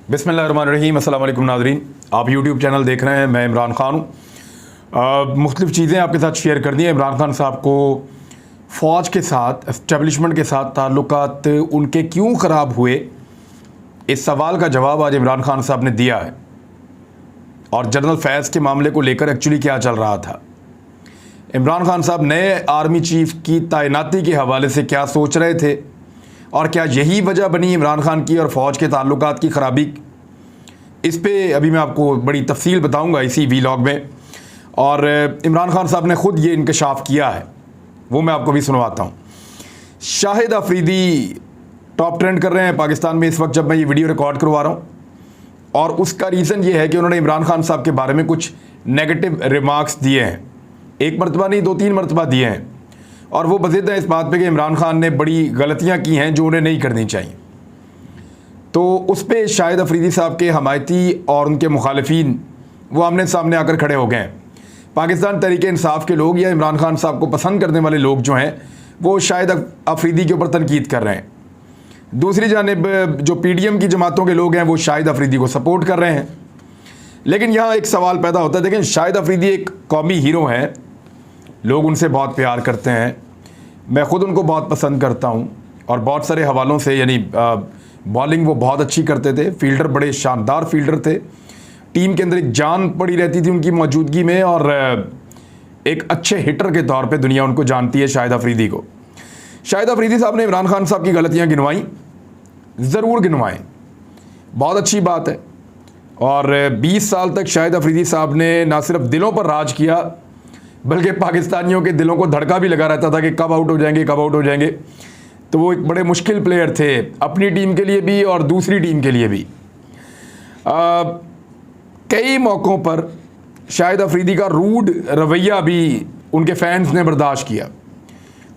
बिस्मिल्लाहिर्रहमानिर्रहीम। अस्सलाम वालेकुम नाज़रीन, आप यूट्यूब चैनल देख रहे हैं। मैं इमरान ख़ान हूँ। मुख्तलिफ़ चीज़ें आपके साथ शेयर करनी है। इमरान ख़ान साहब को फ़ौज के साथ, एस्टेब्लिशमेंट के साथ ताल्लुकात उनके क्यों ख़राब हुए, इस सवाल का जवाब आज इमरान ख़ान साहब ने दिया है। और जनरल फैज़ के मामले को लेकर एक्चुअली क्या चल रहा था, इमरान ख़ान साहब नए आर्मी चीफ़ की तैनाती के हवाले से क्या सोच रहे थे और क्या यही वजह बनी इमरान ख़ान की और फ़ौज के ताल्लुकात की ख़राबी, इस पे अभी मैं आपको बड़ी तफसील बताऊंगा इसी वीलॉग में। और इमरान ख़ान साहब ने ख़ुद ये इंकशाफ किया है, वो मैं आपको भी सुनवाता हूँ। शाहिद अफरीदी टॉप ट्रेंड कर रहे हैं पाकिस्तान में इस वक्त जब मैं ये वीडियो रिकॉर्ड करवा रहा हूँ, और उसका रीज़न ये है कि उन्होंने इमरान ख़ान साहब के बारे में कुछ नेगेटिव रिमार्क्स दिए हैं। एक मरतबा नहीं, 2-3 मरतबा दिए हैं, और वो बज़िद है इस बात पे कि इमरान ख़ान ने बड़ी गलतियां की हैं जो उन्हें नहीं करनी चाहिए। तो उस पर शाहिद अफरीदी साहब के हमायती और उनके मुखालिफिन वो आमने सामने आकर खड़े हो गए हैं। पाकिस्तान तहरीक इंसाफ के लोग या इमरान ख़ान साहब को पसंद करने वाले लोग जो हैं वो शाहिद अफरीदी के ऊपर तनकीद कर रहे हैं। दूसरी जानिब जो PDM की जमातों के लोग हैं वो शाहिद अफरीदी को सपोर्ट कर रहे हैं। लेकिन यहाँ एक सवाल पैदा होता है, देखें, शाहिद अफरीदी एक कौमी हीरो हैं, लोग उनसे बहुत प्यार करते हैं, मैं ख़ुद उनको बहुत पसंद करता हूँ, और बहुत सारे हवालों से, यानी बॉलिंग वो बहुत अच्छी करते थे, फील्डर बड़े शानदार फील्डर थे, टीम के अंदर एक जान पड़ी रहती थी उनकी मौजूदगी में, और एक अच्छे हिटर के तौर पे दुनिया उनको जानती है शाहिद अफरीदी को। शाहिद अफरीदी साहब ने इमरान ख़ान साहब की गलतियाँ गिनवाई, ज़रूर गिनवाएँ, बहुत अच्छी बात है। और 20 साल तक शाहिद अफरीदी साहब ने ना सिर्फ दिलों पर राज किया, बल्कि पाकिस्तानियों के दिलों को धड़का भी लगा रहता था कि कब आउट हो जाएंगे, कब आउट हो जाएंगे। तो वो एक बड़े मुश्किल प्लेयर थे, अपनी टीम के लिए भी और दूसरी टीम के लिए भी। कई मौक़ों पर शाहिद अफरीदी का रूड रवैया भी उनके फैंस ने बर्दाश्त किया।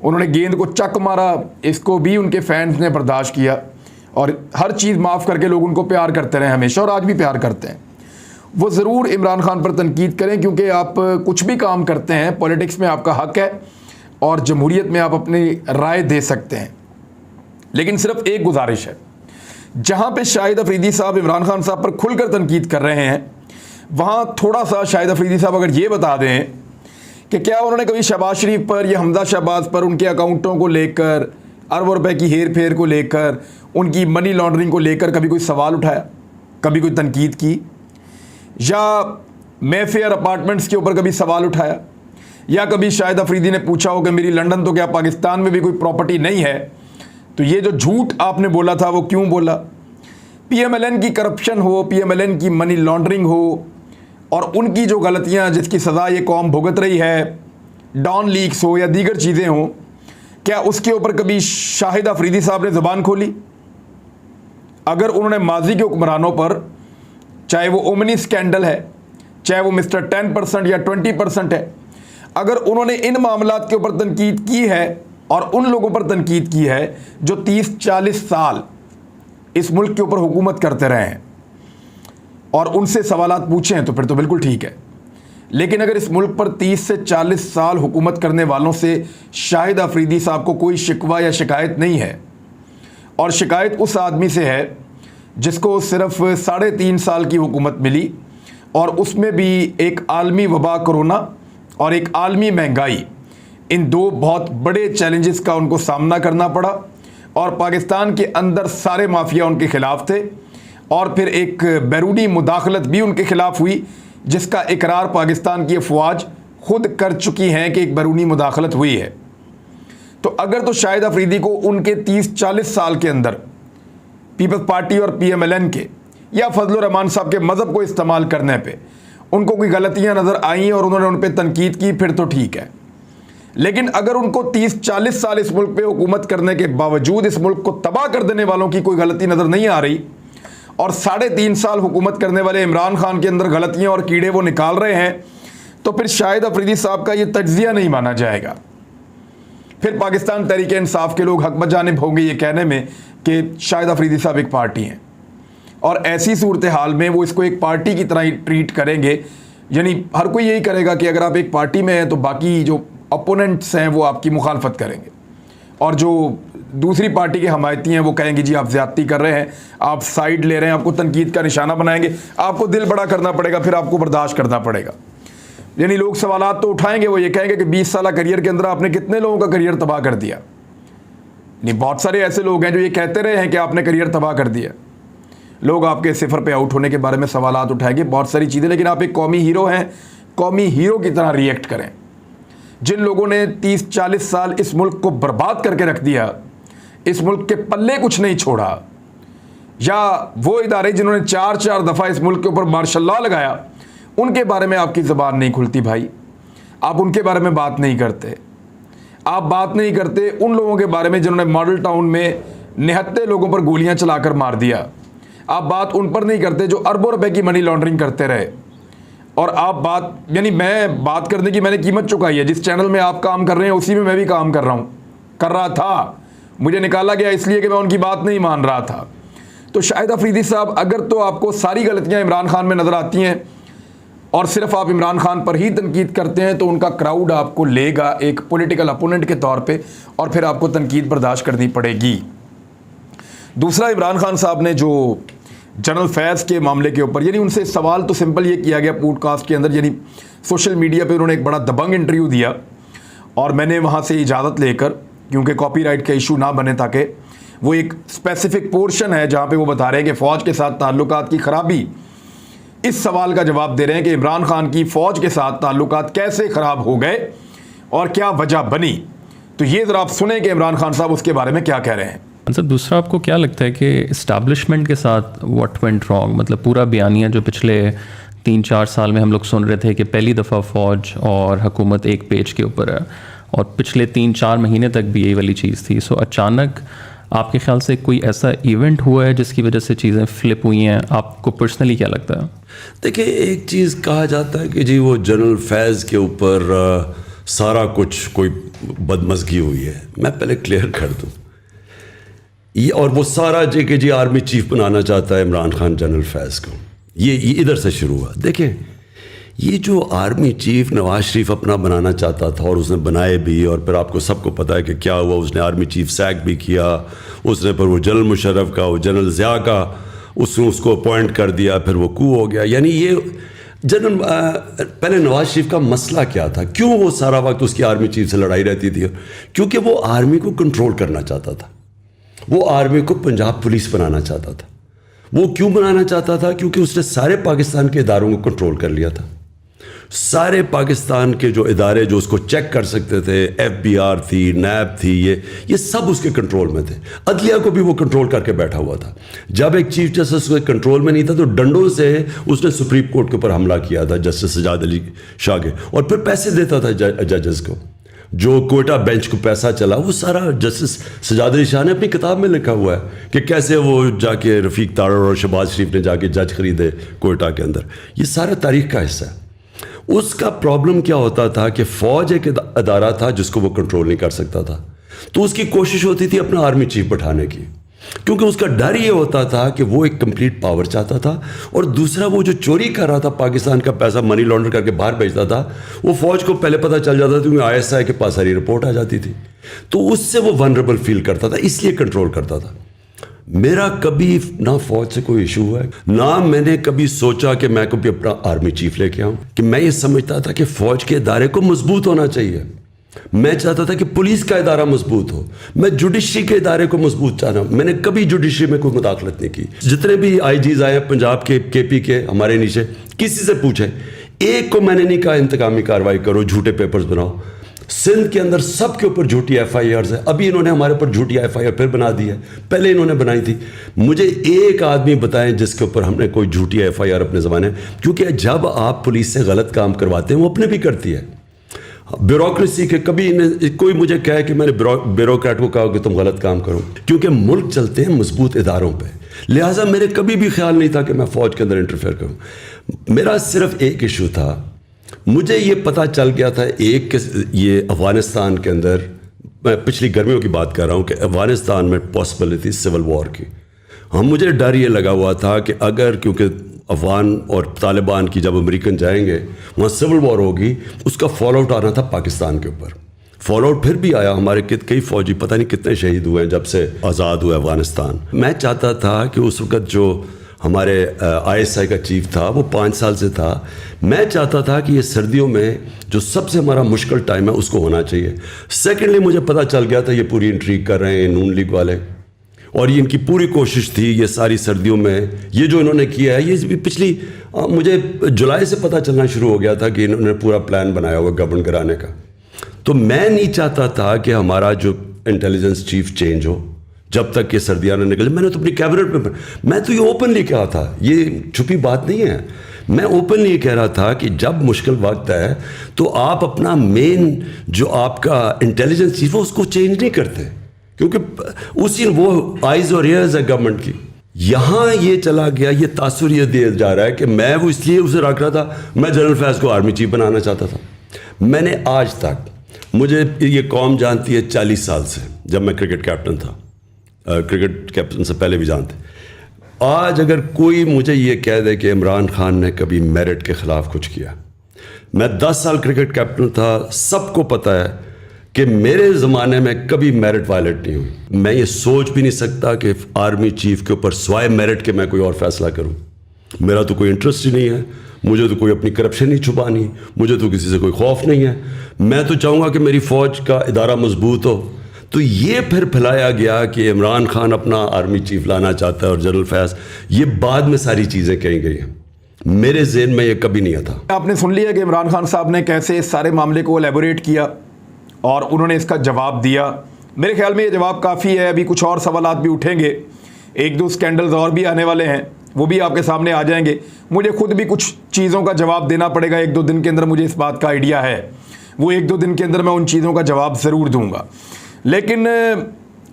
उन्होंने गेंद को चक मारा, इसको भी उनके फैंस ने बर्दाश्त किया, और हर चीज़ माफ़ करके लोग उनको प्यार करते रहे हमेशा, और आज भी प्यार करते हैं। वो ज़रूर इमरान ख़ान पर तनकीद करें, क्योंकि आप कुछ भी काम करते हैं, पॉलिटिक्स में आपका हक़ है और जमहूरियत में आप अपनी राय दे सकते हैं। लेकिन सिर्फ एक गुजारिश है, जहाँ पे शाहिद अफरीदी साहब इमरान ख़ान साहब पर खुलकर तनकीद कर रहे हैं, वहाँ थोड़ा सा शाहिद अफरीदी साहब अगर ये बता दें कि क्या उन्होंने कभी शहबाज शरीफ पर या हमजा शहबाज पर, उनके अकाउंटों को लेकर, अरबों रुपए की हेर फेर को लेकर, उनकी मनी लॉन्ड्रिंग को लेकर कभी कोई सवाल उठाया, कभी कोई तनकीद की, या मेफेयर अपार्टमेंट्स के ऊपर कभी सवाल उठाया, या कभी शाहिद अफरीदी ने पूछा हो कि मेरी लंदन तो क्या पाकिस्तान में भी कोई प्रॉपर्टी नहीं है, तो ये जो झूठ आपने बोला था वो क्यों बोला। PMLN की करप्शन हो, PMLN की मनी लॉन्ड्रिंग हो, और उनकी जो गलतियां जिसकी सज़ा ये कौम भुगत रही है, डॉन लीक्स हो या दीगर चीज़ें हों, क्या उसके ऊपर कभी शाहिद अफरीदी साहब ने ज़ुबान खोली? अगर उन्होंने माजी के हुक्मरानों पर, चाहे वो ओमनी स्कैंडल है, चाहे वो मिस्टर 10% या 20% है, अगर उन्होंने इन मामलात के ऊपर तनकीद की है और उन लोगों पर तनकीद की है जो 30-40 साल इस मुल्क के ऊपर हुकूमत करते रहे हैं, और उनसे सवालात पूछे हैं, तो फिर तो बिल्कुल ठीक है। लेकिन अगर इस मुल्क पर 30 से 40 साल हुकूमत करने वालों से शाहिद अफरीदी साहब को कोई शिकवा या शिकायत नहीं है, और शिकायत उस आदमी से है जिसको सिर्फ 3.5 साल की हुकूमत मिली, और उसमें भी एक आलमी वबा कोरोना और एक आलमी महंगाई, इन दो बहुत बड़े चैलेंजेस का उनको सामना करना पड़ा, और पाकिस्तान के अंदर सारे माफिया उनके ख़िलाफ़ थे, और फिर एक बैरूनी मुदाखलत भी उनके ख़िलाफ़ हुई, जिसका इकरार पाकिस्तान की अफवाज खुद कर चुकी हैं कि एक बैरूनी मुदाखलत हुई है। तो अगर तो शाहिद अफरीदी को उनके 30-40 साल के अंदर पीपल्स पार्टी और PMLN के या फजलुर रहमान साहब के मज़हब को इस्तेमाल करने पे उनको कोई गलतियां नज़र आईं और उन्होंने उन पर तनकीद की, फिर तो ठीक है। लेकिन अगर उनको 30-40 साल इस मुल्क पे हुकूमत करने के बावजूद इस मुल्क को तबाह कर देने वालों की कोई गलती नज़र नहीं आ रही, और 3.5 साल हुकूमत करने वाले इमरान ख़ान के अंदर गलतियां और कीड़े वो निकाल रहे हैं, तो फिर शाहिद अफरीदी साहब का ये तज्ज़िया नहीं माना जाएगा। फिर पाकिस्तान तहरीक इंसाफ के लोग हक बजानिब होंगे ये कहने में कि शाहिद अफरीदी साहब एक पार्टी हैं, और ऐसी सूरत हाल में वो इसको एक पार्टी की तरह ही ट्रीट करेंगे। यानी हर कोई यही करेगा कि अगर आप एक पार्टी में हैं तो बाकी जो अपोनेंट्स हैं वो आपकी मुखालफत करेंगे, और जो दूसरी पार्टी के हमायती हैं वो कहेंगे जी आप ज्यादती कर रहे हैं, आप साइड ले रहे हैं, आपको तनकीद का निशाना बनाएंगे, आपको दिल बड़ा करना पड़ेगा, फिर आपको बर्दाश्त करना पड़ेगा। यानी लोग सवालात तो उठाएंगे, वो ये कहेंगे कि 20 साल करियर के अंदर आपने कितने लोगों का करियर तबाह कर दिया। नहीं, बहुत सारे ऐसे लोग हैं जो ये कहते रहे हैं कि आपने करियर तबाह कर दिया। लोग आपके सिफर पे आउट होने के बारे में सवालात उठाएंगे, बहुत सारी चीज़ें, लेकिन आप एक कौमी हीरो हैं, कौमी हीरो की तरह रिएक्ट करें। जिन लोगों ने 30-40 साल इस मुल्क को बर्बाद करके रख दिया, इस मुल्क के पल्ले कुछ नहीं छोड़ा, या वो इदारे जिन्होंने 4-4 दफ़ा इस मुल्क के ऊपर मार्शल लॉ लगाया, उनके बारे में आपकी ज़बान नहीं खुलती भाई। आप उनके बारे में बात नहीं करते। आप बात नहीं करते उन लोगों के बारे में जिन्होंने मॉडल टाउन में निहत्ते लोगों पर गोलियां चलाकर मार दिया। आप बात उन पर नहीं करते जो अरबों रुपए की मनी लॉन्ड्रिंग करते रहे। और आप बात, यानी मैं बात करने की मैंने कीमत चुकाई है। जिस चैनल में आप काम कर रहे हैं उसी में मैं भी काम कर रहा था। मुझे निकाला गया इसलिए कि मैं उनकी बात नहीं मान रहा था। तो शाहिद अफरीदी साहब, अगर तो आपको सारी गलतियां इमरान खान में नज़र आती हैं और सिर्फ आप इमरान खान पर ही तनकीद करते हैं, तो उनका क्राउड आपको लेगा एक पॉलिटिकल अपोनेंट के तौर पे, और फिर आपको तनकीद बर्दाश्त करनी पड़ेगी। दूसरा, इमरान खान साहब ने जो जनरल फैज़ के मामले के ऊपर, यानी उनसे सवाल तो सिंपल ये किया गया पॉडकास्ट के अंदर, यानी सोशल मीडिया पे उन्होंने एक बड़ा दबंग इंटरव्यू दिया और मैंने वहाँ से इजाज़त लेकर, क्योंकि कॉपीराइट का इशू ना बने, ताकि वो एक स्पेसिफिक पोर्शन है जहाँ पे वो बता रहे हैं कि फ़ौज के साथ ताल्लुकात की ख़राबी, इस सवाल का जवाब दे रहे हैं कि इमरान खान की फ़ौज के साथ ताल्लुकात कैसे ख़राब हो गए और क्या वजह बनी। तो ये ज़रा आप सुने कि इमरान खान साहब उसके बारे में क्या कह रहे हैं। मतलब दूसरा, आपको क्या लगता है कि इस्टेब्लिशमेंट के साथ व्हाट वेंट रॉन्ग? मतलब पूरा बयानिया जो पिछले 3-4 साल में हम लोग सुन रहे थे कि पहली दफ़ा फ़ौज और हुकूमत एक पेज के ऊपर है, और पिछले 3-4 महीने तक भी यही वाली चीज़ थी। सो अचानक आपके ख्याल से कोई ऐसा इवेंट हुआ है जिसकी वजह से चीज़ें फ्लिप हुई हैं? आपको पर्सनली क्या लगता है? देखिए, एक चीज़ कहा जाता है कि जी वो जनरल फैज़ के ऊपर सारा कुछ कोई बदमज़गी हुई है। मैं पहले क्लियर कर दूँ, ये और वो सारा जी कि जी आर्मी चीफ बनाना चाहता है इमरान खान जनरल फैज़ को, ये इधर से शुरू हुआ। देखें, ये जो आर्मी चीफ नवाज शरीफ अपना बनाना चाहता था और उसने बनाए भी, और फिर आपको सबको पता है कि क्या हुआ, उसने आर्मी चीफ सैक भी किया, उसने पर वो जनरल मुशर्रफ का, वो जनरल ज़िया का, उसने उसको अपॉइंट कर दिया, फिर वो कू हो गया। यानी ये जनरल पहले नवाज शरीफ का मसला क्या था, क्यों वो सारा वक्त उसकी आर्मी चीफ से लड़ाई रहती थी? क्योंकि वो आर्मी को कंट्रोल करना चाहता था, वो आर्मी को पंजाब पुलिस बनाना चाहता था। वो क्यों बनाना चाहता था? क्योंकि उसने सारे पाकिस्तान के इदारों को कंट्रोल कर लिया था। सारे पाकिस्तान के जो इदारे जो उसको चेक कर सकते थे, FBI थी, नैब थी, ये सब उसके कंट्रोल में थे। अदलिया को भी वो कंट्रोल करके बैठा हुआ था। जब एक चीफ जस्टिस उसके कंट्रोल में नहीं था तो डंडों से उसने सुप्रीम कोर्ट के ऊपर हमला किया था, जस्टिस सजाद अली शाह के, और फिर पैसे देता था जजेस को। जो कोयटा बेंच को पैसा चला, वो सारा जस्टिस सजाद अली शाह ने अपनी किताब में लिखा हुआ है कि कैसे वो जाके रफ़ीक तारड़ और शहबाज शरीफ ने जाके जज खरीदे कोयटा के अंदर। ये सारा तारीख का हिस्सा है। उसका प्रॉब्लम क्या होता था कि फ़ौज एक अदारा था जिसको वो कंट्रोल नहीं कर सकता था, तो उसकी कोशिश होती थी अपना आर्मी चीफ बैठाने की, क्योंकि उसका डर ये होता था कि वो एक कंप्लीट पावर चाहता था। और दूसरा, वो जो चोरी कर रहा था पाकिस्तान का पैसा, मनी लॉन्डर करके बाहर भेजता था, वो फ़ौज को पहले पता चल जाता था, क्योंकि ISI के पास सारी रिपोर्ट आ जाती थी। तो उससे वो वनरेबल फील करता था, इसलिए कंट्रोल करता था। मेरा कभी ना फौज से कोई इशू हुआ है, ना मैंने कभी सोचा कि मैं कभी अपना आर्मी चीफ लेके आऊं। कि मैं ये समझता था कि फौज के इदारे को मजबूत होना चाहिए। मैं चाहता था कि पुलिस का इदारा मजबूत हो, मैं जुडिशरी के इदारे को मजबूत चाहना। मैंने कभी जुडिशरी में कोई मुदाखलत नहीं की। जितने भी IGs आए पंजाब के, KP के, हमारे नीचे, किसी से पूछे, एक को मैंने नहीं कहा इंतकामी कार्रवाई करो, झूठे पेपर्स बनाओ। सिंध के अंदर सब के ऊपर झूठी FIRs है। अभी इन्होंने हमारे ऊपर झूठी FIR फिर बना दी है, पहले इन्होंने बनाई थी। मुझे एक आदमी बताएं जिसके ऊपर हमने कोई झूठी FIR अपने ज़माने, क्योंकि जब आप पुलिस से गलत काम करवाते हैं वो अपने भी करती है। ब्यूरोक्रेसी के कभी कोई मुझे कहे कि मैंने ब्यूरोक्रेट को कहा कि तुम गलत काम करो, क्योंकि मुल्क चलते हैं मजबूत इदारों पे। लिहाजा मेरे कभी भी ख्याल नहीं था कि मैं फ़ौज के अंदर इंटरफेयर करूं। मेरा सिर्फ एक इशू था, मुझे ये पता चल गया था एक, ये अफ़गानिस्तान के अंदर, मैं पिछली गर्मियों की बात कर रहा हूँ, कि अफ़गानिस्तान में पॉसिबिलिटी सिविल वॉर की। हाँ, मुझे डर ये लगा हुआ था कि अगर, क्योंकि अफ़गान और तालिबान की जब अमेरिकन जाएंगे वहाँ सिविल वॉर होगी, उसका फॉल आउट आना था पाकिस्तान के ऊपर। फॉल आउट फिर भी आया, हमारे कई फौजी पता नहीं कितने शहीद हुए हैं जब से आज़ाद हुआ अफगानिस्तान। मैं चाहता था कि उस वक्त जो हमारे ISI का चीफ था वो 5 साल से था, मैं चाहता था कि ये सर्दियों में जो सबसे हमारा मुश्किल टाइम है उसको होना चाहिए। सेकेंडली मुझे पता चल गया था ये पूरी इंट्रीग कर रहे हैं नून लीग वाले, और ये इनकी पूरी कोशिश थी ये सारी सर्दियों में ये जो इन्होंने किया है, ये भी पिछली मुझे जुलाई से पता चलना शुरू हो गया था कि इन्होंने पूरा प्लान बनाया हुआ गवर्नमेंट कराने का। तो मैं नहीं चाहता था कि हमारा जो इंटेलिजेंस चीफ चेंज हो जब तक ये सर्दियाँ न निकले। मैंने तो अपनी कैबिनेट में, मैं तो ये ओपनली कहा था, ये छुपी बात नहीं है, मैं ओपनली ये कह रहा था कि जब मुश्किल वक्त है तो आप अपना मेन जो आपका इंटेलिजेंस चीफ है उसको चेंज नहीं करते, क्योंकि उसी वो आइज और ईयर्स है गवर्नमेंट की। यहाँ ये चला गया, ये तासुर ये दिया जा रहा है कि मैं वो इसलिए उसे रख रहा था, मैं जनरल फैज़ को आर्मी चीफ बनाना चाहता था। मैंने आज तक, मुझे ये कौम जानती है 40 साल से, जब मैं क्रिकेट कैप्टन था, क्रिकेट कैप्टन से पहले भी जानते। आज अगर कोई मुझे ये कह दे कि इमरान खान ने कभी मेरिट के ख़िलाफ़ कुछ किया, मैं 10 साल क्रिकेट कैप्टन था, सबको पता है कि मेरे ज़माने में कभी मेरिट वायलेट नहीं हुई। मैं ये सोच भी नहीं सकता कि आर्मी चीफ के ऊपर स्वाय मेरिट के मैं कोई और फैसला करूं। मेरा तो कोई इंटरेस्ट ही नहीं है, मुझे तो कोई अपनी करप्शन नहीं छुपानी, मुझे तो किसी से कोई खौफ नहीं है। मैं तो चाहूँगा कि मेरी फ़ौज का इदारा मजबूत हो। तो ये फिर फैलाया गया कि इमरान खान अपना आर्मी चीफ लाना चाहता है और जनरल फैज़, ये बाद में सारी चीज़ें कही गई हैं, मेरे ज़हन में ये कभी नहीं था। आपने सुन लिया कि इमरान खान साहब ने कैसे इस सारे मामले को एलेबोरेट किया और उन्होंने इसका जवाब दिया। मेरे ख्याल में ये जवाब काफ़ी है। अभी कुछ और सवालात भी उठेंगे, 1-2 स्कैंडल्स और भी आने वाले हैं, वो भी आपके सामने आ जाएंगे। मुझे खुद भी कुछ चीज़ों का जवाब देना पड़ेगा 1-2 दिन के अंदर, मुझे इस बात का आइडिया है। वो 1-2 दिन के अंदर मैं उन चीज़ों का जवाब ज़रूर दूंगा। लेकिन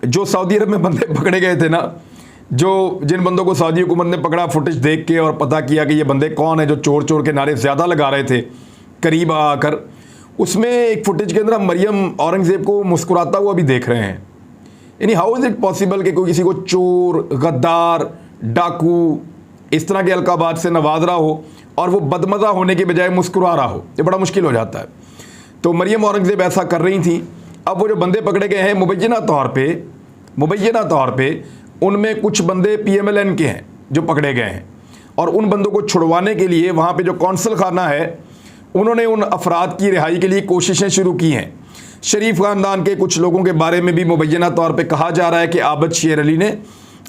जो सऊदी अरब में बंदे पकड़े गए थे ना, जिन बंदों को सऊदी हुकूमत ने पकड़ा, फुटेज देख के और पता किया कि ये बंदे कौन है जो चोर चोर के नारे ज़्यादा लगा रहे थे करीब आकर, उसमें एक फुटेज के अंदर हम मरियम औरंगज़ेब को मुस्कुराता हुआ भी देख रहे हैं। यानी हाउ इज़ इट पॉसिबल कि कोई किसी को चोर, गद्दार, डाकू इस तरह के अलकाबात से नवाज रहा हो और वो बदमज़ा होने के बजाय मुस्कुरा रहा हो? ये बड़ा मुश्किल हो जाता है। तो मरियम औरंगज़ेब ऐसा कर रही थी। अब वो जो बंदे पकड़े गए हैं, मुबैना तौर पे उनमें कुछ बंदे PMLN के हैं जो पकड़े गए हैं, और उन बंदों को छुड़वाने के लिए वहाँ पे जो कौंसल खाना है, उन्होंने उन अफराद की रिहाई के लिए कोशिशें शुरू की हैं। शरीफ ख़ानदान के कुछ लोगों के बारे में भी मुबैना तौर पे कहा जा रहा है कि आबद शेर अली ने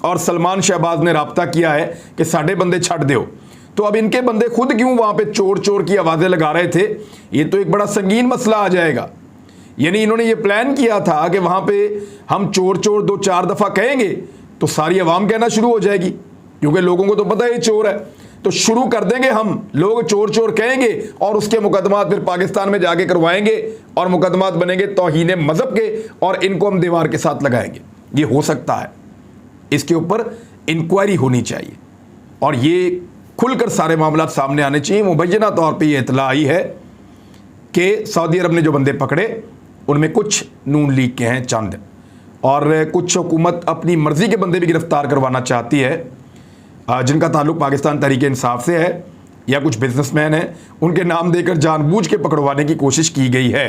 और सलमान शहबाज ने रब्ता किया है कि साढ़े बंदे छड़ दो। तो अब इनके बंदे खुद क्यों वहाँ पे चोर चोर की आवाज़ें लगा रहे थे? ये तो एक बड़ा संगीन मसला आ जाएगा। यानी इन्होंने ये प्लान किया था कि वहाँ पे हम चोर चोर 2-4 दफ़ा कहेंगे तो सारी आवाम कहना शुरू हो जाएगी, क्योंकि लोगों को तो पता है ये चोर है, तो शुरू कर देंगे हम, लोग चोर चोर कहेंगे और उसके मुकदमात फिर पाकिस्तान में जाके करवाएंगे और मुकदमात बनेंगे तौहीन मज़हब के, और इनको हम दीवार के साथ लगाएंगे। ये हो सकता है, इसके ऊपर इंक्वायरी होनी चाहिए और ये खुलकर सारे मामला सामने आने चाहिए। मुबैना तौर पे ये इतला आई है कि सऊदी अरब ने जो बंदे पकड़े उनमें कुछ नून लीग के हैं चंद, और कुछ हुकूमत अपनी मर्ज़ी के बंदे भी गिरफ़्तार करवाना चाहती है जिनका ताल्लुक़ पाकिस्तान तहरीक इंसाफ से है, या कुछ बिजनेसमैन हैं, उनके नाम देकर जानबूझ के पकड़वाने की कोशिश की गई है।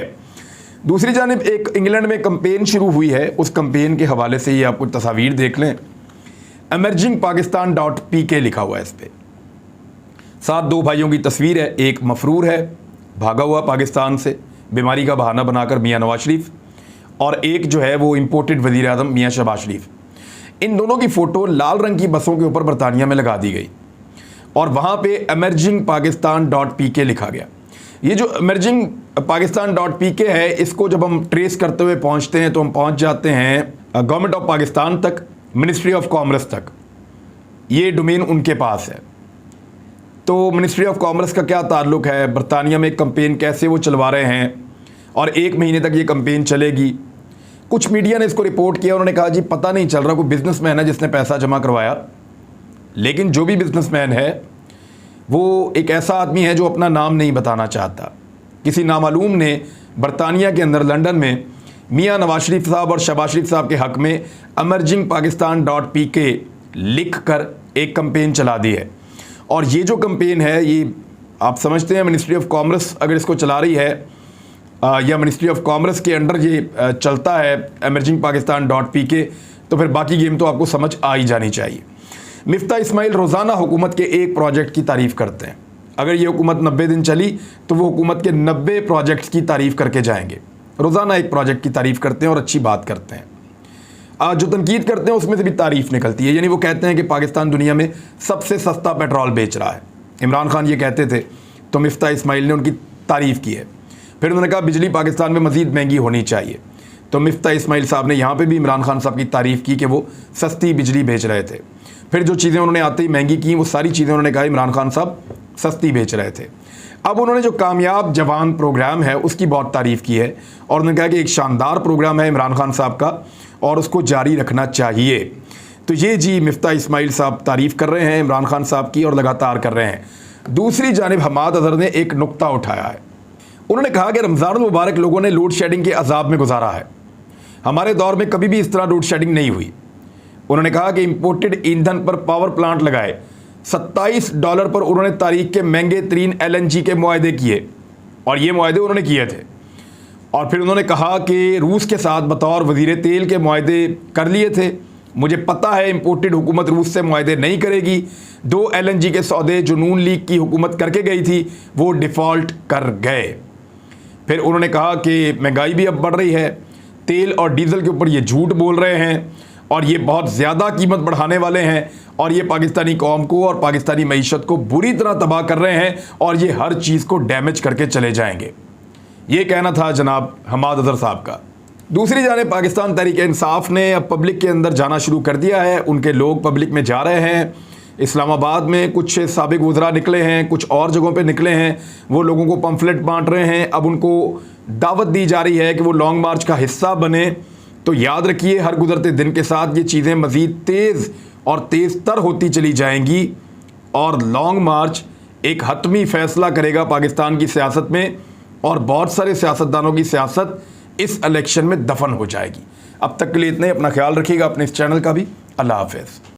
दूसरी जानिब एक इंग्लैंड में कंपेन शुरू हुई है, उस कंपेन के हवाले से ये आपको तस्वीर देख लें। emergingpakistan.pk लिखा हुआ है इस पर। साथ 2 भाइयों की तस्वीर है, एक मफरूर है भागा हुआ पाकिस्तान से बीमारी का बहाना बनाकर, मियाँ नवाज शरीफ, और एक जो है वो इम्पोर्टेड वज़ीर आज़म मियाँ शहबाज शरीफ। इन दोनों की फ़ोटो लाल रंग की बसों के ऊपर बरतानिया में लगा दी गई और वहाँ पे emergingpakistan.pk लिखा गया। ये जो emergingpakistan.pk है, इसको जब हम ट्रेस करते हुए पहुँचते हैं तो हम पहुँच जाते हैं गवर्नमेंट ऑफ पाकिस्तान तक, मिनिस्ट्री ऑफ कॉमर्स तक। ये डोमेन उनके पास है। तो मिनिस्ट्री ऑफ कॉमर्स का क्या ताल्लुक़ है, बरतानिया में कंपेन कैसे वो चलवा रहे हैं, और 1 महीने तक ये कंपेन चलेगी। कुछ मीडिया ने इसको रिपोर्ट किया, उन्होंने कहा जी पता नहीं चल रहा, कोई बिजनेसमैन है जिसने पैसा जमा करवाया। लेकिन जो भी बिजनेसमैन है वो एक ऐसा आदमी है जो अपना नाम नहीं बताना चाहता। किसी नामालूम ने बरतानिया के अंदर लंदन में मियाँ नवाज शरीफ साहब और शहबाज शरीफ साहब के हक़ में emergingpakistan.pk लिख कर एक कंपेन चला दी है। और ये जो कंपेन है, ये आप समझते हैं मिनिस्ट्री ऑफ कॉमर्स अगर इसको चला रही है या मिनिस्ट्री ऑफ कॉमर्स के अंडर ये चलता है emergingpakistan.pk, तो फिर बाकी गेम तो आपको समझ आ ही जानी चाहिए। मिफ्ता इस्माइल रोज़ाना हुकूमत के एक प्रोजेक्ट की तारीफ़ करते हैं। अगर ये हुकूमत 90 दिन चली तो वो हुकूमत के 90 प्रोजेक्ट्स की तारीफ़ करके जाएंगे। रोज़ाना एक प्रोजेक्ट की तारीफ़ करते हैं और अच्छी बात करते हैं। जो तनकीद करते हैं उसमें से भी तारीफ़ निकलती है। यानी वो कहते हैं कि पाकिस्तान दुनिया में सबसे सस्ता पेट्रोल बेच रहा है। इमरान खान ये कहते थे तो मिफ्ता इस्माइल ने उनकी तारीफ़ की है। फिर उन्होंने कहा बिजली पाकिस्तान में मज़ीद महंगी होनी चाहिए, तो मिफ्ता इस्माइल साहब ने यहाँ पे भी इमरान खान साहब की तारीफ़ की कि वो सस्ती बिजली बेच रहे थे। फिर जो चीज़ें उन्होंने आते ही महंगी की वो सारी चीज़ें उन्होंने कहा इमरान खान साहब सस्ती बेच रहे थे। अब उन्होंने जो कामयाब जवान प्रोग्राम है उसकी बहुत तारीफ़ की है और उन्होंने कहा कि एक शानदार प्रोग्राम है इमरान खान साहब का और उसको जारी रखना चाहिए। तो ये जी मिफ्ता इस्माइल साहब तारीफ़ कर रहे हैं इमरान खान साहब की और लगातार कर रहे हैं। दूसरी जानिब हमाद अज़हर ने एक नुक्ता उठाया है। उन्होंने कहा कि रमज़ान मुबारक लोगों ने लोड शेडिंग के अजाब में गुजारा है। हमारे दौर में कभी भी इस तरह लोड शेडिंग नहीं हुई। उन्होंने कहा कि इंपोर्टेड ईंधन पर पावर प्लांट लगाए, $27 पर उन्होंने तारीख के महंगे तरीन LNG के मुआहदे किए और ये मुआहदे उन्होंने किए थे। और फिर उन्होंने कहा कि रूस के साथ बतौर वज़ीर तेल के मुआहदे कर लिए थे। मुझे पता है इंपोर्टेड हुकूमत रूस से मुआहदे नहीं करेगी। 2 LNG के सौदे जो नून लीग की हुकूमत करके गई थी वो डिफ़ॉल्ट कर गए। फिर उन्होंने कहा कि महंगाई भी अब बढ़ रही है, तेल और डीजल के ऊपर ये झूठ बोल रहे हैं और ये बहुत ज़्यादा कीमत बढ़ाने वाले हैं और ये पाकिस्तानी कौम को और पाकिस्तानी मईशत को बुरी तरह तबाह कर रहे हैं और ये हर चीज़ को डैमेज करके चले जाएंगे। ये कहना था जनाब हमाद अज़हर साहब का। दूसरी जानिब पाकिस्तान तहरीक-ए-इंसाफ ने अब पब्लिक के अंदर जाना शुरू कर दिया है। उनके लोग पब्लिक में जा रहे हैं। इस्लामाबाद में कुछ साबिक वज़रा निकले हैं, कुछ और जगहों पे निकले हैं, वो लोगों को पम्फलेट बांट रहे हैं। अब उनको दावत दी जा रही है कि वो लॉन्ग मार्च का हिस्सा बने। तो याद रखिए हर गुजरते दिन के साथ ये चीज़ें मज़ीद तेज़ और तेज़ तर होती चली जाएंगी और लॉन्ग मार्च एक हतमी फ़ैसला करेगा पाकिस्तान की सियासत में और बहुत सारे सियासतदानों की सियासत इस इलेक्शन में दफन हो जाएगी। अब तक के लिए इतने, अपना ख्याल रखिएगा, अपने इस चैनल का भी। अल्लाह हाफ़िज़।